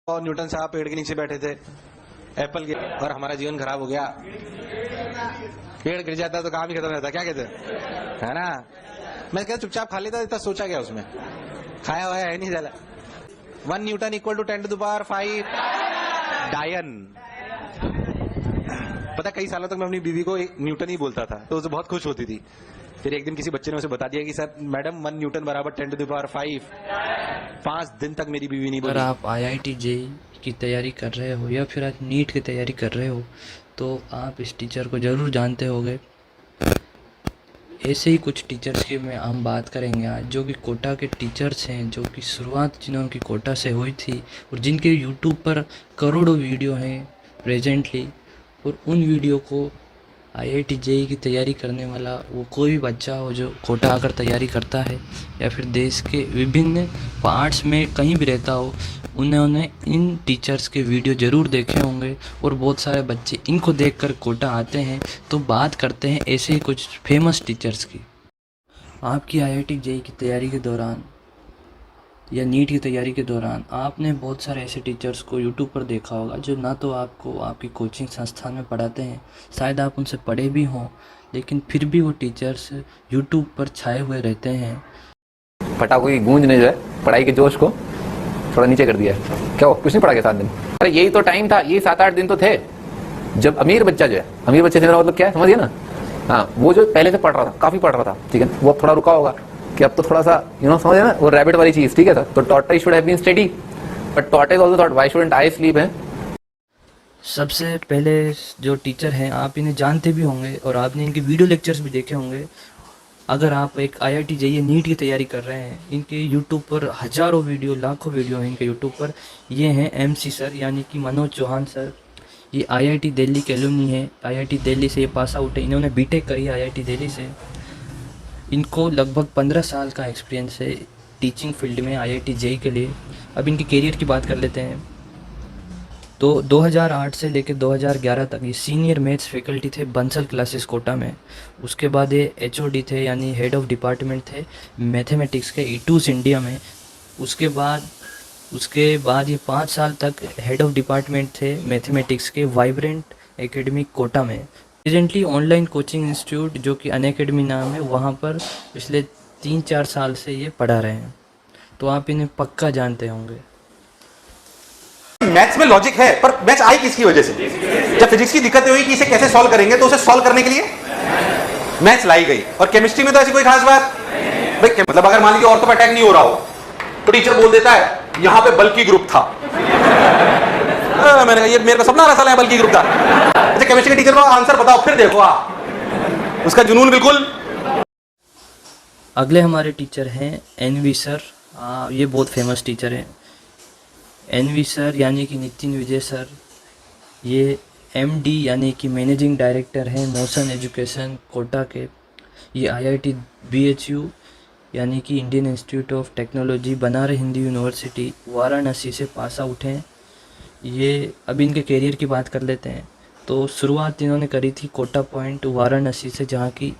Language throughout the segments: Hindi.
और न्यूटन साहब पेड़ के नीचे बैठे थे एप्पल के, और हमारा जीवन खराब हो गया। पेड़ गिर जाता तो काम ही खत्म रहता, क्या कहते है ना। मैं कहता चुपचाप खा लेता, इतना सोचा क्या उसमें, खाया हुआ है नहीं जाला। 1 Newton equal to 10 to the power 5 डायन। पता कई सालों तक मैं अपनी बीवी को न्यूटन ही बोलता था, तो उसे बहुत खुश होती थी। फिर एक दिन किसी बच्चे ने उसे बता दिया कि सर मैडम 1 न्यूटन बराबर 10 to the power 5। 5 दिन तक मेरी बीवी नहीं बोली। अगर आप IIT JEE की तैयारी कर रहे हो या फिर आप नीट की तैयारी कर रहे हो तो आप इस टीचर को ज़रूर जानते होंगे। ऐसे ही कुछ टीचर्स की हम बात करेंगे आज, जो कि कोटा के टीचर्स हैं, जो कि शुरुआत जिन्होंने कोटा से हुई थी और जिनके यूट्यूब पर करोड़ों वीडियो हैं प्रेजेंटली। और उन वीडियो को IIT JEE की तैयारी करने वाला वो कोई भी बच्चा हो जो कोटा आकर तैयारी करता है या फिर देश के विभिन्न पार्ट्स में कहीं भी रहता हो, उन्होंने इन टीचर्स के वीडियो ज़रूर देखे होंगे। और बहुत सारे बच्चे इनको देखकर कोटा आते हैं। तो बात करते हैं ऐसे ही कुछ फेमस टीचर्स की। आपकी IIT JEE की तैयारी के दौरान या नीट की तैयारी के दौरान आपने बहुत सारे ऐसे टीचर्स को यूट्यूब पर देखा होगा जो ना तो आपको आपकी कोचिंग संस्थान में पढ़ाते हैं, शायद आप उनसे पढ़े भी हों, लेकिन फिर भी वो टीचर्स यूट्यूब पर छाए हुए रहते हैं। पटाखों की गूंज ने जो है पढ़ाई के जोश को थोड़ा नीचे कर दिया है। क्या हो, कुछ नहीं पढ़ा के 7 दिन? अरे यही तो टाइम था, ये 7-8 दिन तो थे जब अमीर बच्चा जो है, अमीर बच्चे से मेरा मतलब क्या है समझिए ना। हाँ, वो जो पहले से पढ़ रहा था, काफी पढ़ रहा था, ठीक है, वो अब थोड़ा रुका होगा कि अब तो थोड़ा सा समझे ना, वो रैबिट वाली चीज, ठीक है सर। तो tortoise should have been study but tortoise also thought why shouldn't I sleep है। सबसे पहले जो टीचर हैं आप इन्हें जानते भी होंगे और आपने इनके वीडियो लेक्चर्स भी देखे होंगे। अगर आप एक IIT JEE नीट की तैयारी कर रहे हैं, इनके यूट्यूब पर हज़ारों वीडियो, लाखों वीडियो हैं इनके यूट्यूब पर। ये हैं MC सर, यानी कि मनोज चौहान सर। ये IIT दिल्ली के एलुमनी है, IIT दिल्ली से ये पास आउट है। इन्होंने BTech करी है IIT दिल्ली से। इनको लगभग 15 साल का एक्सपीरियंस है टीचिंग फील्ड में IIT JEE के लिए। अब इनके करियर की बात कर लेते हैं। तो 2008 से लेकर 2011 तक ये सीनियर मैथ्स फैकल्टी थे बंसल क्लासेस कोटा में। उसके बाद ये HOD थे, यानी हेड ऑफ डिपार्टमेंट थे मैथमेटिक्स के ETUS इंडिया में। उसके बाद ये 5 साल तक हेड ऑफ डिपार्टमेंट थे मैथमेटिक्स के वाइब्रेंट एकेडमी कोटा में। प्रेजेंटली ऑनलाइन कोचिंग इंस्टीट्यूट जो कि अनअकैडमी नाम है, वहाँ पर पिछले 3-4 साल से ये पढ़ा रहे हैं। तो आप इन्हें पक्का जानते होंगे। मैथ्स में लॉजिक है, पर मैथ्स आई किसकी वजह से? जब फिजिक्स की दिक्कत हुई कि इसे कैसे सॉल्व करेंगे, तो उसे सॉल्व करने के लिए मैथ्स लाई गई। और केमिस्ट्री में तो ऐसी कोई खास बात भाई, मतलब अगर मान लीजिए ऑर्थो पे अटैक नहीं हो रहा हो तो टीचर बोल देता है यहां पे बल्कि ग्रुप था। मैंने कहा ये मेरे को सपना आ रहा था बल्कि ग्रुप था। अच्छा, केमिस्ट्री के टीचर को आंसर बताओ, फिर देखो आप उसका जुनून बिल्कुल। अगले हमारे टीचर हैं NV सर। ये बहुत फेमस टीचर हैं। NV सर यानी कि नितिन विजय सर। ये MD यानी कि मैनेजिंग डायरेक्टर हैं मोशन एजुकेशन कोटा के। ये IIT BHU यानी कि Indian institute of technology Banaras Hindu university Varanasi से पास आउट हैं। ये अब इनके करियर की बात कर लेते हैं। तो शुरुआत इन्होंने करी थी कोटा पॉइंट वाराणसी से, जहाँ की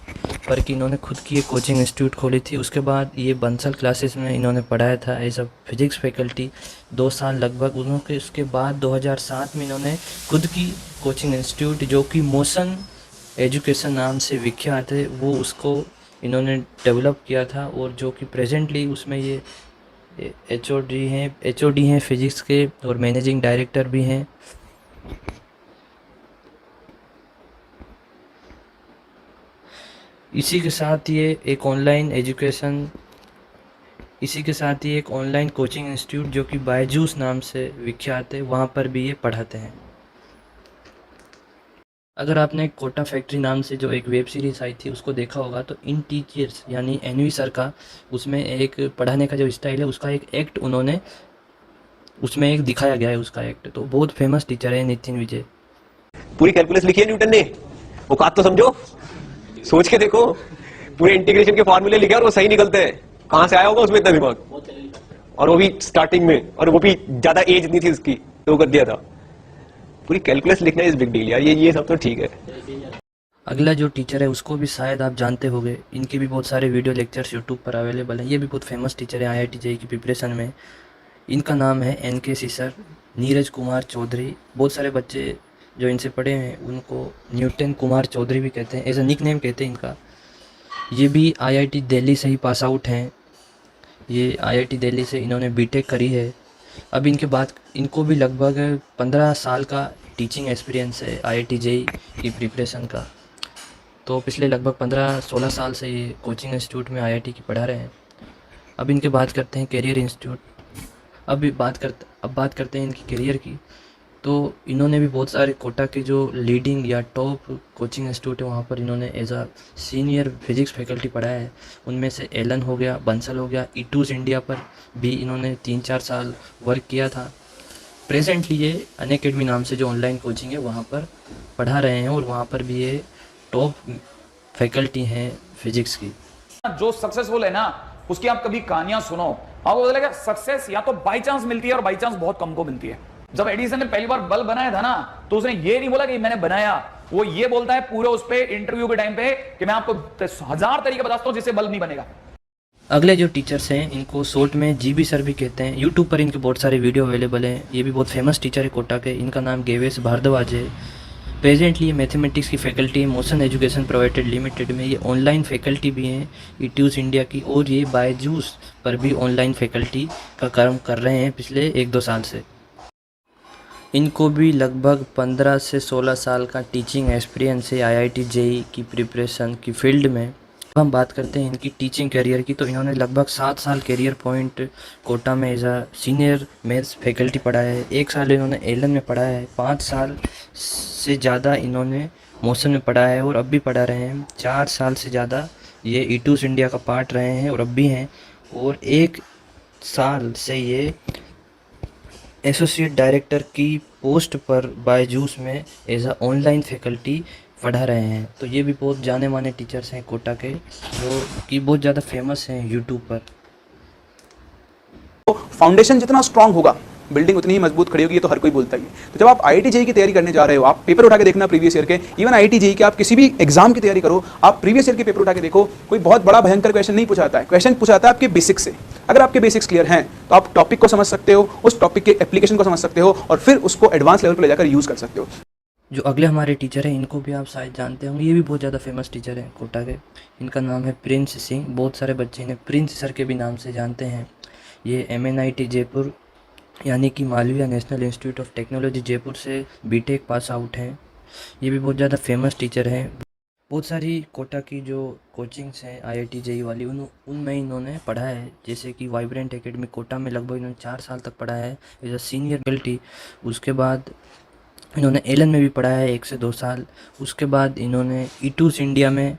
पर कि इन्होंने खुद की एक कोचिंग इंस्टीट्यूट खोली थी। उसके बाद ये बंसल क्लासेस में इन्होंने पढ़ाया था एज अ फिजिक्स फैकल्टी 2 साल लगभग। उन्होंने उसके बाद 2007 में इन्होंने खुद की कोचिंग इंस्टीट्यूट जो कि मोशन एजुकेशन नाम से विख्यात है, वो उसको इन्होंने डेवलप किया था। और जो कि प्रेजेंटली उसमें ये HOD हैं फिजिक्स के और मैनेजिंग डायरेक्टर भी हैं। इसी के साथ ये एक ऑनलाइन कोचिंग इंस्टीट्यूट जो कि बायजूस नाम से विख्यात है, वहाँ पर भी ये पढ़ाते हैं। अगर आपने कोटा फैक्ट्री नाम से जो एक वेब सीरीज़ आई थी उसको देखा होगा, तो इन टीचर्स यानी NV सर का उसमें एक पढ़ाने का जो स्टाइल है उसका एक एक्ट उन्होंने उसमें एक दिखाया गया है उसका एक्ट। तो बहुत फेमस टीचर है नितिन विजय। पूरी कैलकुलस लिखी है न्यूटन ने, औकात तो समझो, सोच के देखो। पूरे इंटीग्रेशन के फॉर्मूले लिखे और वो सही निकलते हैं। कहां से आया होगा उसमें इतना दिमाग, और वो भी स्टार्टिंग में, और वो भी ज्यादा एज नहीं थी उसकी तो वो कर दिया था। पूरी कैलकुलस लिखना इज बिग डील यार। ये सब तो ठीक है। अगला जो टीचर है उसको भी शायद आप जानते होंगे। इनके भी बहुत सारे वीडियो लेक्चर्स यूट्यूब पर अवेलेबल हैं। ये भी बहुत फेमस टीचर है IIT JEE की प्रिपरेशन में। इनका नाम है NKC सर। नीरज कुमार चौधरी। बहुत सारे बच्चे जो इनसे पढ़े हैं उनको न्यूटन कुमार चौधरी भी कहते हैं, एज अ निक नेम कहते हैं इनका। ये भी आईआईटी दिल्ली से ही पास आउट हैं। ये आईआईटी दिल्ली से इन्होंने बीटेक करी है। अब इनके बाद इनको भी लगभग 15 साल का टीचिंग एक्सपीरियंस है आईआईटी जेईई की प्रिपरेशन का। तो पिछले लगभग 15-16 साल से ये कोचिंग इंस्टीट्यूट में आईआईटी की पढ़ा रहे हैं। अब इनके बात करते हैं करियर इंस्टीट्यूट। अब बात करते हैं इनकी करियर की। तो इन्होंने भी बहुत सारे कोटा के जो लीडिंग या टॉप कोचिंग इंस्टीट्यूट है वहाँ पर इन्होंने as a senior physics faculty पढ़ा है। उनमें से एलन हो गया, बंसल हो गया, ईटूज़ इंडिया पर भी इन्होंने 3-4 साल वर्क किया था। प्रेजेंटली ये अनअकैडमी नाम से जो ऑनलाइन कोचिंग है वहाँ पर पढ़ा रहे हैं और वहाँ पर भी ये टॉप फैकल्टी हैं फिजिक्स की। जो सक्सेसफुल है ना उसकी आप कभी कहानियां सुनो, आपको पता लगेगा सक्सेस या तो बाई चांस मिलती है और बाई चांस बहुत कम को मिलती है। जब एडिसन ने पहली बार बल्ब बनाया था ना तो उसने ये नहीं बोला कि मैंने बनाया, वो ये बोलता है पूरे उस पे इंटरव्यू के टाइम पे कि मैं आपको 1000 तरीके बताता हूं जिससे बल्ब नहीं बनेगा। अगले जो टीचर्स हैं इनको शॉर्ट में जीबी सर भी कहते हैं। यूट्यूब पर इनके बहुत सारे वीडियो अवेलेबल हैं। ये भी बहुत फेमस टीचर है कोटा के। इनका नाम गेवेश भारद्वाज है। प्रेजेंटली ये मैथमेटिक्स की faculty motion education provided limited में ये ऑनलाइन फैकल्टी भी हैं ईटूज़ इंडिया की, और ये बायजूस पर भी ऑनलाइन फैकल्टी का काम कर रहे हैं पिछले 1-2 साल से। इनको भी लगभग 15 से 16 साल का टीचिंग एक्सपीरियंस है आईआईटी जेईई की प्रिपरेशन की फील्ड में। अब हम बात करते हैं इनकी टीचिंग करियर की। तो इन्होंने लगभग 7 साल करियर पॉइंट कोटा में as a senior maths faculty पढ़ा है। 1 साल इन्होंने एलन में पढ़ा है। 5 साल से ज़्यादा इन्होंने मोशन में पढ़ा है और अब भी पढ़ा रहे हैं। 4 साल से ज़्यादा ये ईटूज़ इंडिया का पार्ट रहे हैं और अब भी हैं। और 1 साल से ये एसोसिएट डायरेक्टर की पोस्ट पर बायजूस में एज अ ऑनलाइन फैकल्टी पढ़ा रहे हैं। तो ये भी बहुत जाने माने टीचर्स हैं कोटा के, जो कि बहुत ज़्यादा फेमस हैं यूट्यूब पर। तो फाउंडेशन जितना स्ट्रांग होगा बिल्डिंग उतनी ही मजबूत खड़ी होगी, ये तो हर कोई बोलता ही है। तो जब आप आईआईटी जेईई की तैयारी करने जा रहे हो, आप पेपर उठा के देखना प्रीवियस ईयर के, इवन आईआईटी जेईई के आप किसी भी एग्जाम की तैयारी करो, आप प्रीवियस ईयर के पेपर उठा के देखो, कोई बहुत बड़ा भयंकर क्वेश्चन नहीं पूछाता है। क्वेश्चन पूछाता है आपके बेसिक्स से। अगर आपके बेसिक्स क्लियर हैं तो आप टॉपिक को समझ सकते हो, उस टॉपिक के एप्लीकेशन को समझ सकते हो और फिर उसको एडवांस लेवल पर ले जाकर यूज कर सकते हो। जो अगले हमारे टीचर हैं इनको भी आप शायद जानते होंगे। ये भी बहुत ज़्यादा फेमस टीचर हैं कोटा के। इनका नाम है प्रिंस सिंह। बहुत सारे बच्चे इन्हें प्रिंस सर के भी नाम से जानते हैं। ये MNIT जयपुर यानी कि Malviya national institute of technology Jaipur से बीटेक पास आउट हैं। ये भी बहुत ज़्यादा फेमस टीचर हैं। बहुत सारी कोटा की जो कोचिंग्स हैं आईआईटी जेईई वाली उनमें इन्होंने पढ़ा है। जैसे कि वाइब्रेंट एकेडमी कोटा में लगभग इन्होंने 4 साल तक पढ़ा है एज अ सीनियर फैकल्टी। उसके बाद इन्होंने एलन में भी पढ़ा है 1 से 2 साल। उसके बाद इन्होंने ईटूज़ इंडिया में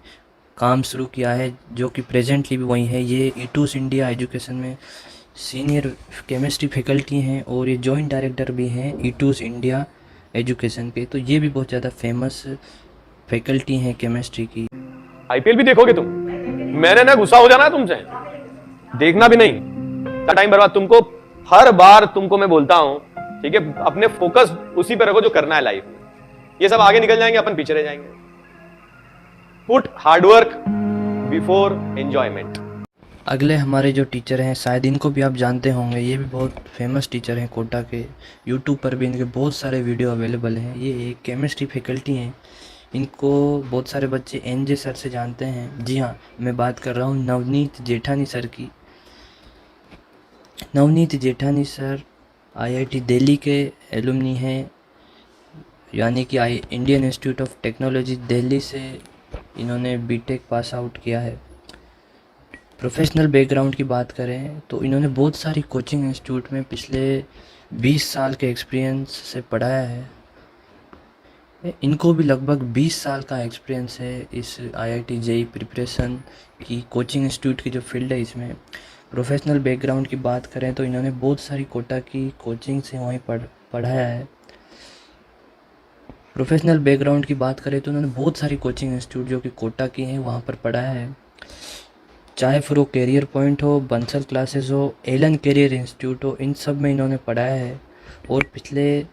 काम शुरू किया है, जो कि प्रेजेंटली भी वही है। ये ईटूज़ इंडिया एजुकेशन में सीनियर केमिस्ट्री फैकल्टी हैं और ये जॉइंट डायरेक्टर भी हैं ईटूज़ इंडिया एजुकेशन के। तो ये भी बहुत ज़्यादा फेमस फैकल्टी हैं केमिस्ट्री की। आईपीएल भी देखोगे तुम? मैंने ना गुस्सा हो जाना है तुमसे, देखना भी नहीं, टाइम बर्बाद। तुमको हर बार तुमको मैं बोलता हूं, ठीक है, अपने फोकस उसी पे रखो जो करना है लाइफ में। ये सब आगे निकल जाएंगे, अपन पीछे रह जाएंगे। Put hard work before enjoyment. अगले हमारे जो टीचर हैं शायद इनको भी आप जानते होंगे। ये भी बहुत फेमस टीचर हैं कोटा के। यूट्यूब पर भी इनके बहुत सारे वीडियो अवेलेबल हैं। ये एक केमिस्ट्री फैकल्टी हैं। इनको बहुत सारे बच्चे NJ सर से जानते हैं। जी हाँ, मैं बात कर रहा हूँ नवनीत जेठानी सर की। नवनीत जेठानी सर आईआईटी दिल्ली के एलुमनी हैं, यानी कि Indian institute of technology Delhi से इन्होंने बीटेक पास आउट किया है। प्रोफेशनल बैकग्राउंड की बात करें तो इन्होंने बहुत सारी कोचिंग इंस्टीट्यूट में पिछले 20 साल के एक्सपीरियंस से पढ़ाया है। इनको भी लगभग 20 साल का एक्सपीरियंस है इस आईआईटी जेईई प्रिपरेशन की कोचिंग इंस्टीट्यूट की जो फील्ड है इसमें। प्रोफेशनल बैकग्राउंड की बात करें तो इन्होंने बहुत सारी कोटा की कोचिंग से वहीं पढ़ाया है। प्रोफेशनल बैकग्राउंड की बात करें तो उन्होंने बहुत सारी कोचिंग इंस्टीट्यूट जो कि कोटा की हैं वहाँ पर पढ़ाया है। चाहे फिर वो कैरियर पॉइंट हो, बंसल क्लासेस हो, एलन कैरियर इंस्टीट्यूट हो, इन सब में इन्होंने पढ़ाया है। और पिछले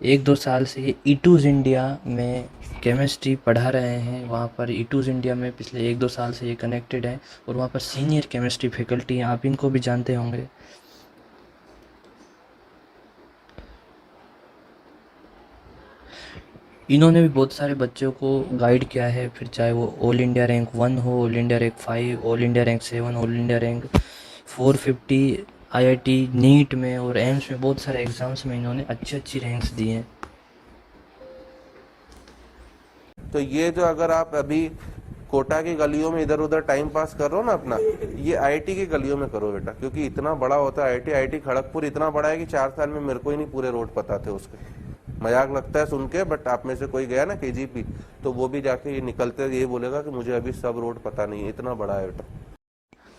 1-2 साल से ये ईटूज़ इंडिया में केमिस्ट्री पढ़ा रहे हैं। वहाँ पर ईटूज़ इंडिया में पिछले 1-2 साल से ये कनेक्टेड है और वहाँ पर सीनियर केमिस्ट्री फैकल्टी हैं। आप इनको भी जानते होंगे। इन्होंने भी बहुत सारे बच्चों को गाइड किया है, फिर चाहे वो ऑल इंडिया रैंक 1 हो, all India rank 5, all India rank 7, all India rank 450, IIT NEET में और एम्स में बहुत सारे एग्ज़ाम्स में इन्होंने अच्छी रैंक्स दी हैं। तो ये जो अगर आप अभी कोटा की गलियों में इधर उधर टाइम पास कर रहे हो ना अपना, ये आईआईटी की गलियों में करो बेटा, क्योंकि इतना बड़ा होता है आईआईटी खड़गपुर इतना बड़ा है कि 4 साल में मेरे को ही नहीं पूरे रोड पता थे उसके। मजाक लगता है सुन के, बट आप में से कोई गया ना केजीपी तो वो भी जाके ये निकलते ये बोलेगा कि मुझे अभी सब रोड पता नहीं है, इतना बड़ा है बेटा।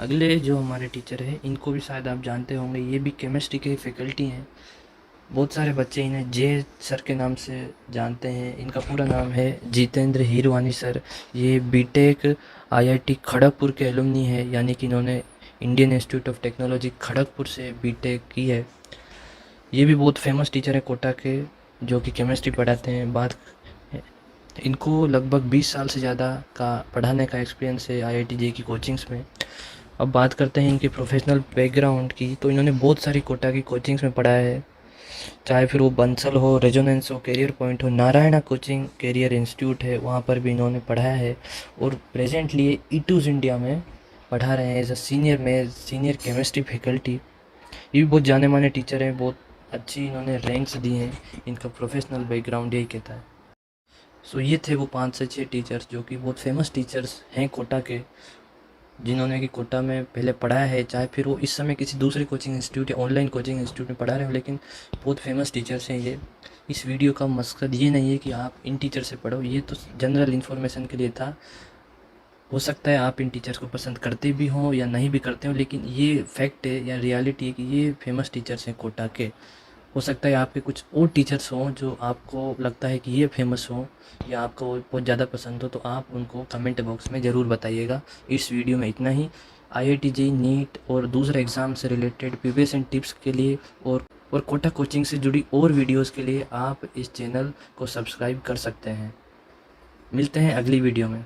अगले जो हमारे टीचर हैं इनको भी शायद आप जानते होंगे, ये भी केमिस्ट्री के फैकल्टी हैं। बहुत सारे बच्चे इन्हें जे सर के नाम से जानते हैं। इनका पूरा नाम है जितेंद्र हीरवानी सर। ये बीटेक आईआईटी खड़गपुर के एलुमनी है, यानी कि इन्होंने Indian institute of technology Kharagpur से बीटेक की है। ये भी बहुत फेमस टीचर है कोटा के, जो कि केमिस्ट्री पढ़ाते हैं। इनको लगभग 20 साल से ज़्यादा का पढ़ाने का एक्सपीरियंस है आईआईटी जे की कोचिंग्स में। अब बात करते हैं इनके प्रोफेशनल बैकग्राउंड की, तो इन्होंने बहुत सारी कोटा की कोचिंग्स में पढ़ाया है, चाहे फिर वो बंसल हो, रेजोनेंस हो, कैरियर पॉइंट हो, नारायणा कोचिंग कैरियर इंस्टीट्यूट है, वहाँ पर भी इन्होंने पढ़ाया है। और प्रेजेंटली ये ईटूज़ इंडिया में पढ़ा रहे हैं as a senior chemistry faculty. ये भी बहुत जाने माने टीचर हैं, बहुत अच्छी इन्होंने रैंक्स दी हैं। इनका प्रोफेशनल बैकग्राउंड यही कहता है। सो ये थे वो 5 से 6 टीचर्स जो कि बहुत फेमस टीचर्स हैं कोटा के, जिन्होंने कि कोटा में पहले पढ़ाया है, चाहे फिर वो इस समय किसी दूसरे कोचिंग इंस्टीट्यूट या ऑनलाइन कोचिंग इंस्टीट्यूट में पढ़ा रहे हो, लेकिन बहुत फेमस टीचर्स हैं ये। इस वीडियो का मकसद ये नहीं है कि आप इन टीचर से पढ़ो, ये तो जनरल इन्फॉर्मेशन के लिए था। हो सकता है आप इन टीचर्स को पसंद करते भी हों या नहीं भी करते हो, लेकिन ये फैक्ट है या रियलिटी है कि ये फेमस टीचर्स हैं कोटा के। हो सकता है आपके कुछ और टीचर्स हों जो आपको लगता है कि ये फेमस हों या आपको बहुत ज़्यादा पसंद हो, तो आप उनको कमेंट बॉक्स में ज़रूर बताइएगा। इस वीडियो में इतना ही। आईआईटी जेईई नीट और दूसरे एग्ज़ाम से रिलेटेड प्रिपरेशन टिप्स के लिए और कोटा कोचिंग से जुड़ी और वीडियोस के लिए आप इस चैनल को सब्सक्राइब कर सकते हैं। मिलते हैं अगली वीडियो में।